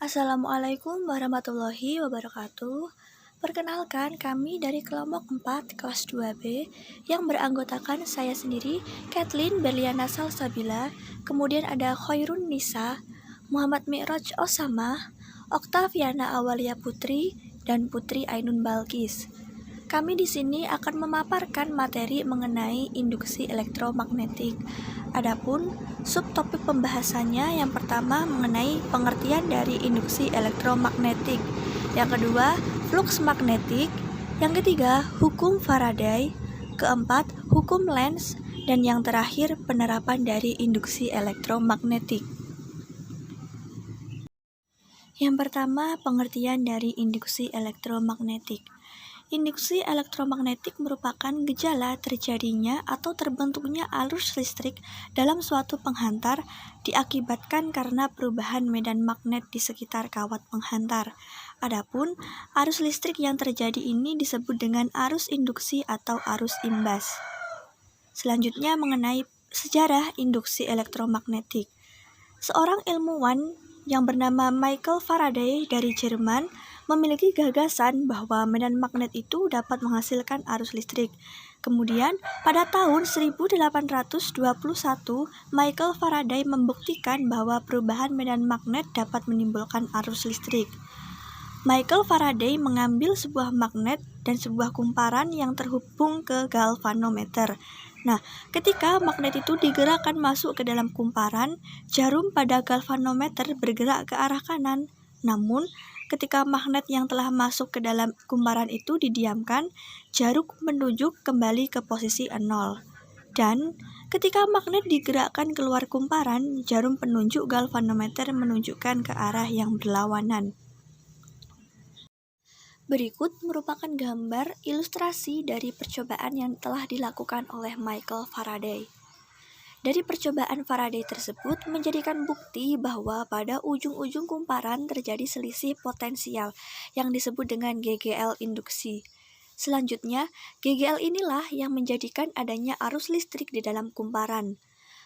Assalamualaikum warahmatullahi wabarakatuh. Perkenalkan, kami dari kelompok 4 kelas 2B yang beranggotakan saya sendiri, Kathleen Berliana Salsabila, kemudian ada Khairun Nisa, Muhammad Mi'raj Osama, Oktaviana Awalia Putri, dan Putri Ainun Balkis. Kami di sini akan memaparkan materi mengenai induksi elektromagnetik. Adapun subtopik pembahasannya yang pertama mengenai pengertian dari induksi elektromagnetik, yang kedua flux magnetik, yang ketiga hukum Faraday, keempat hukum Lenz, dan yang terakhir penerapan dari induksi elektromagnetik. Yang pertama, pengertian dari induksi elektromagnetik. Induksi elektromagnetik merupakan gejala terjadinya atau terbentuknya arus listrik dalam suatu penghantar diakibatkan karena perubahan medan magnet di sekitar kawat penghantar. Adapun arus listrik yang terjadi ini disebut dengan arus induksi atau arus imbas. Selanjutnya mengenai sejarah induksi elektromagnetik. Seorang ilmuwan yang bernama Michael Faraday dari Jerman memiliki gagasan bahwa medan magnet itu dapat menghasilkan arus listrik. Kemudian, pada tahun 1821, Michael Faraday membuktikan bahwa perubahan medan magnet dapat menimbulkan arus listrik. Michael Faraday mengambil sebuah magnet dan sebuah kumparan yang terhubung ke galvanometer. Nah, ketika magnet itu digerakkan masuk ke dalam kumparan, jarum pada galvanometer bergerak ke arah kanan. Namun, ketika magnet yang telah masuk ke dalam kumparan itu didiamkan, jarum menunjuk kembali ke posisi 0. Dan ketika magnet digerakkan keluar kumparan, jarum penunjuk galvanometer menunjukkan ke arah yang berlawanan. Berikut merupakan gambar ilustrasi dari percobaan yang telah dilakukan oleh Michael Faraday. Dari percobaan Faraday tersebut menjadikan bukti bahwa pada ujung-ujung kumparan terjadi selisih potensial yang disebut dengan GGL induksi. Selanjutnya, GGL inilah yang menjadikan adanya arus listrik di dalam kumparan.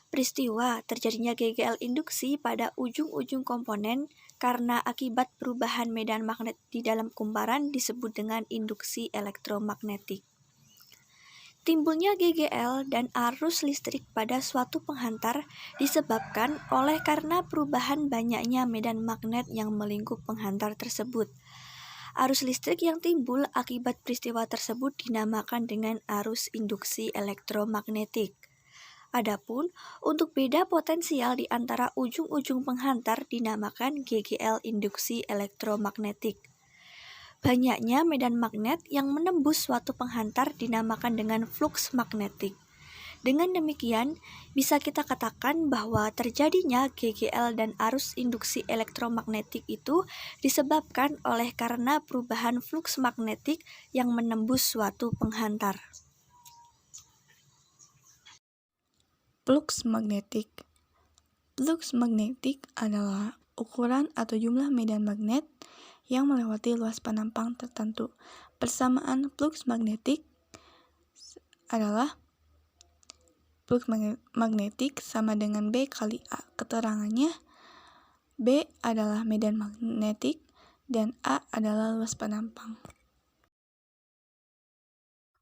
Peristiwa terjadinya GGL induksi pada ujung-ujung komponen karena akibat perubahan medan magnet di dalam kumparan disebut dengan induksi elektromagnetik. Timbulnya GGL dan arus listrik pada suatu penghantar disebabkan oleh karena perubahan banyaknya medan magnet yang melingkup penghantar tersebut. Arus listrik yang timbul akibat peristiwa tersebut dinamakan dengan arus induksi elektromagnetik. Adapun untuk beda potensial di antara ujung-ujung penghantar dinamakan GGL induksi elektromagnetik. Banyaknya medan magnet yang menembus suatu penghantar dinamakan dengan flux magnetik. Dengan demikian, bisa kita katakan bahwa terjadinya GGL dan arus induksi elektromagnetik itu disebabkan oleh karena perubahan flux magnetik yang menembus suatu penghantar. Flux magnetik. Flux magnetik adalah ukuran atau jumlah medan magnet yang melewati luas penampang tertentu. Persamaan flux magnetik adalah flux magnetik sama dengan B kali A. Keterangannya, B adalah medan magnetik dan A adalah luas penampang.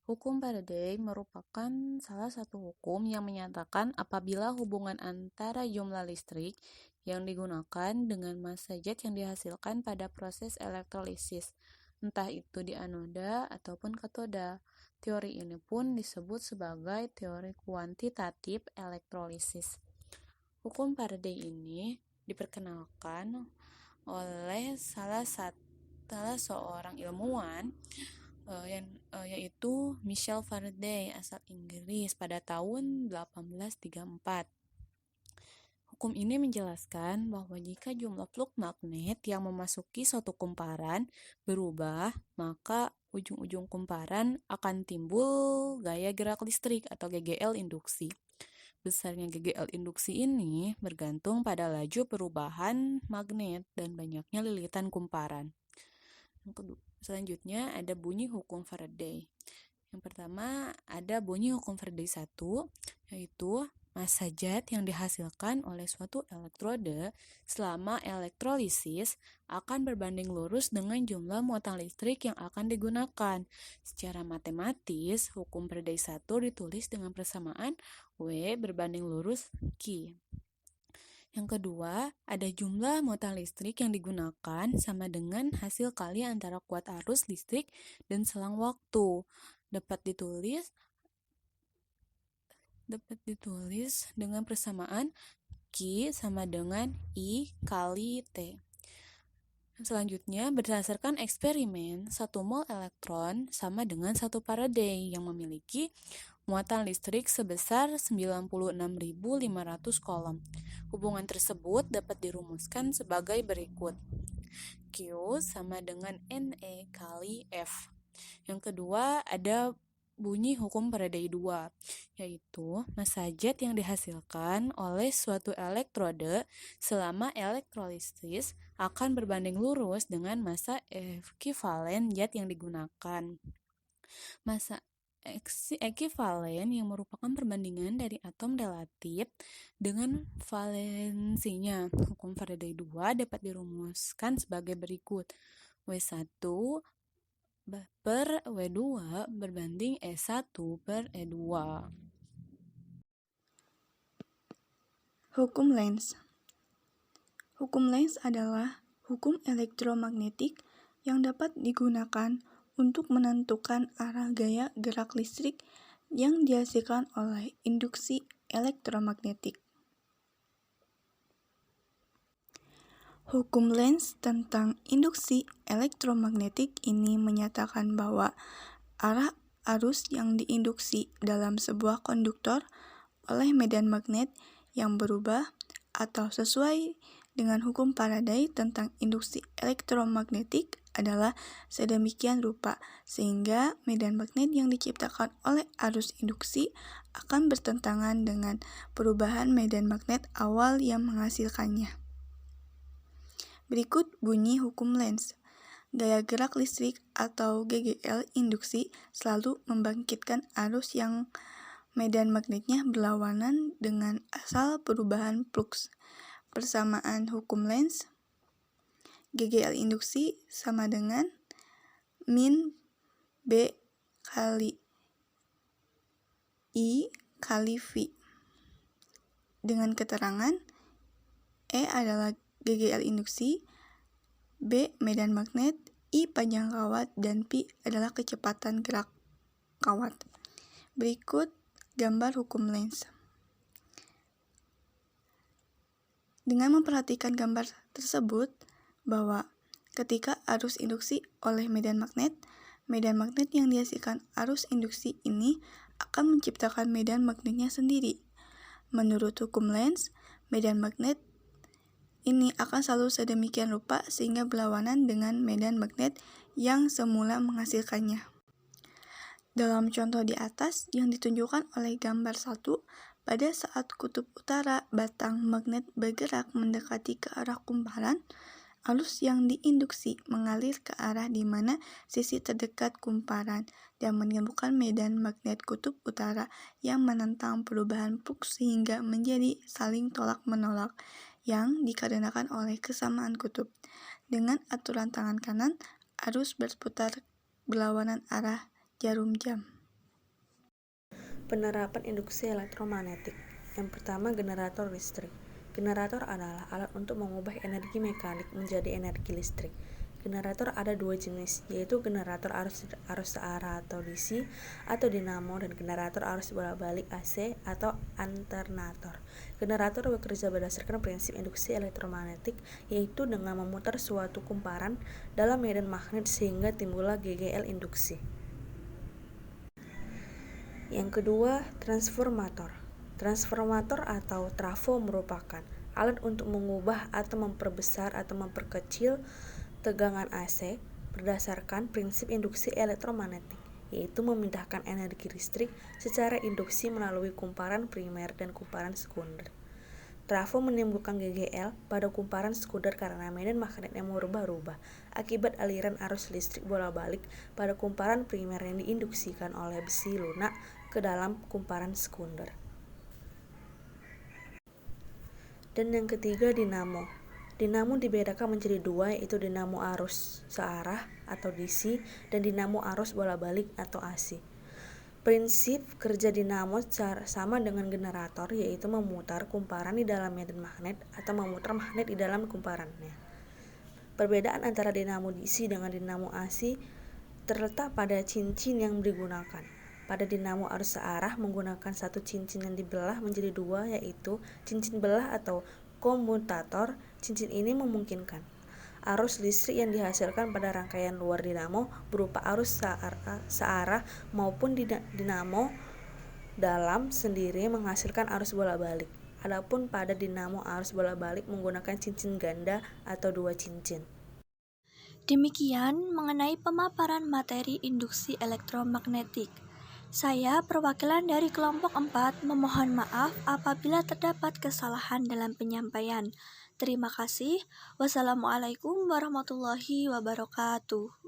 Hukum Faraday merupakan salah satu hukum yang menyatakan apabila hubungan antara jumlah listrik yang digunakan dengan massa jet yang dihasilkan pada proses elektrolisis, entah itu di anoda ataupun katoda. Teori ini pun disebut sebagai teori kuantitatif elektrolisis. Hukum Faraday ini diperkenalkan oleh salah seorang ilmuwan yaitu Michael Faraday asal Inggris pada tahun 1834. Hukum ini menjelaskan bahwa jika jumlah flux magnet yang memasuki suatu kumparan berubah, maka ujung-ujung kumparan akan timbul gaya gerak listrik atau GGL induksi. Besarnya GGL induksi ini bergantung pada laju perubahan magnet dan banyaknya lilitan kumparan. Selanjutnya ada bunyi hukum Faraday. Yang pertama ada bunyi hukum Faraday 1, yaitu Massa zat yang dihasilkan oleh suatu elektrode selama elektrolisis akan berbanding lurus dengan jumlah muatan listrik yang akan digunakan. Secara matematis, hukum Faraday 1 ditulis dengan persamaan W berbanding lurus Q. Yang kedua, ada jumlah muatan listrik yang digunakan sama dengan hasil kali antara kuat arus listrik dan selang waktu. Dapat ditulis dengan persamaan Q sama dengan I kali T. Selanjutnya, berdasarkan eksperimen, 1 mol elektron sama dengan 1 Faraday yang memiliki muatan listrik sebesar 96.500 coulomb. Hubungan tersebut dapat dirumuskan sebagai berikut. Q sama dengan NE kali F. Yang kedua, ada bunyi hukum Faraday 2, yaitu massa zat yang dihasilkan oleh suatu elektrode selama elektrolisis akan berbanding lurus dengan massa ekivalen zat yang digunakan. Massa ekivalen yang merupakan perbandingan dari atom relatif dengan valensinya. Hukum Faraday 2 dapat dirumuskan sebagai berikut. W1 per W2 berbanding E1 per E2. Hukum Lenz. Hukum Lenz adalah hukum elektromagnetik yang dapat digunakan untuk menentukan arah gaya gerak listrik yang dihasilkan oleh induksi elektromagnetik. Hukum Lenz tentang induksi elektromagnetik ini menyatakan bahwa arah arus yang diinduksi dalam sebuah konduktor oleh medan magnet yang berubah atau sesuai dengan hukum Faraday tentang induksi elektromagnetik adalah sedemikian rupa sehingga medan magnet yang diciptakan oleh arus induksi akan bertentangan dengan perubahan medan magnet awal yang menghasilkannya. Berikut bunyi hukum Lenz. Gaya gerak listrik atau GGL induksi selalu membangkitkan arus yang medan magnetnya berlawanan dengan asal perubahan flux. Persamaan hukum Lenz, GGL induksi sama dengan min B kali I kali V. Dengan keterangan E adalah GGL induksi, B medan magnet, I panjang kawat, dan P adalah kecepatan gerak kawat. Berikut gambar hukum Lenz. Dengan memperhatikan gambar tersebut, bahwa ketika arus induksi oleh medan magnet yang dihasilkan arus induksi ini akan menciptakan medan magnetnya sendiri. Menurut hukum Lenz, medan magnet ini akan selalu sedemikian rupa sehingga berlawanan dengan medan magnet yang semula menghasilkannya. Dalam contoh di atas yang ditunjukkan oleh gambar 1, pada saat kutub utara batang magnet bergerak mendekati ke arah kumparan, arus yang diinduksi mengalir ke arah di mana sisi terdekat kumparan dan menimbulkan medan magnet kutub utara yang menentang perubahan flux sehingga menjadi saling tolak-menolak yang dikarenakan oleh kesamaan kutub. Dengan aturan tangan kanan, arus berputar berlawanan arah jarum jam. Penerapan induksi elektromagnetik. Yang pertama, generator listrik. Generator adalah alat untuk mengubah energi mekanik menjadi energi listrik. Generator ada 2 jenis, yaitu generator arus searah atau DC atau dinamo dan generator arus bolak-balik AC atau alternator. Generator bekerja berdasarkan prinsip induksi elektromagnetik, yaitu dengan memutar suatu kumparan dalam medan magnet sehingga timbullah GGL induksi. Yang kedua, transformator. Transformator atau trafo merupakan alat untuk mengubah atau memperbesar atau memperkecil tegangan AC berdasarkan prinsip induksi elektromagnetik, yaitu memindahkan energi listrik secara induksi melalui kumparan primer dan kumparan sekunder. Trafo menimbulkan GGL pada kumparan sekunder karena medan magnetnya merubah-rubah akibat aliran arus listrik bolak-balik pada kumparan primer yang diinduksikan oleh besi lunak ke dalam kumparan sekunder. Dan yang ketiga dinamo. Dinamo dibedakan menjadi dua, yaitu dinamo arus searah atau DC dan dinamo arus bola-balik atau AC. Prinsip kerja dinamo sama dengan generator, yaitu memutar kumparan di dalam medan magnet atau memutar magnet di dalam kumparannya. Perbedaan antara dinamo DC dengan dinamo AC terletak pada cincin yang digunakan. Pada dinamo arus searah menggunakan satu cincin yang dibelah menjadi dua, yaitu cincin belah atau komutator. Cincin ini memungkinkan arus listrik yang dihasilkan pada rangkaian luar dinamo berupa arus searah maupun dinamo dalam sendiri menghasilkan arus bola-balik. Adapun pada dinamo arus bola-balik menggunakan cincin ganda atau dua cincin. Demikian mengenai pemaparan materi induksi elektromagnetik. Saya, perwakilan dari kelompok 4, memohon maaf apabila terdapat kesalahan dalam penyampaian. Terima kasih. Wassalamualaikum warahmatullahi wabarakatuh.